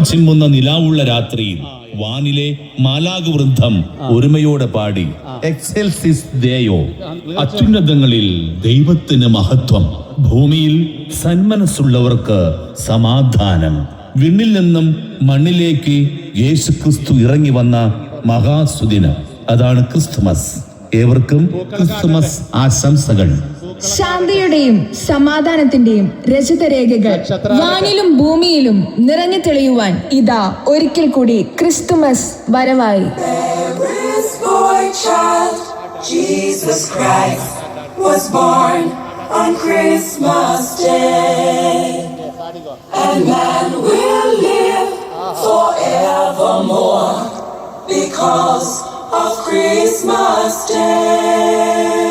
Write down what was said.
ചിമ്മുന്ന നിലാവുള്ള രാത്രിയിൽ വാനിലെ മാലാഖ വൃന്ദം ഒരുമയോടെ പാടി എക്സെൽസിസ് ദേയോ, അത്യുന്നതങ്ങളിൽ ദൈവത്തിന് മഹത്വം, ഭൂമിയിൽ സന്മനസ്സുള്ളവർക്ക് സമാധാനം. വിണ്ണിൽ നിന്നും മണ്ണിലേക്ക് യേശുക്രിസ്തു ഇറങ്ങി വന്ന മഹാസുദിനം, അതാണ് ക്രിസ്തുമസ്. ഏവർക്കും ക്രിസ്തുമസ് ആശംസകൾ. ശാന്തിയുടെയും സമാധാനത്തിന്റെയും രചിതരേഖകൾ വാനിലും ഭൂമിയിലും നിറഞ്ഞു തെളിയുവാൻ ഇതാ ഒരിക്കൽ കൂടി ക്രിസ്തുമസ് വരവായി. Jesus Christ was born on Christmas Day, and man will live forevermore because of Christmas Day.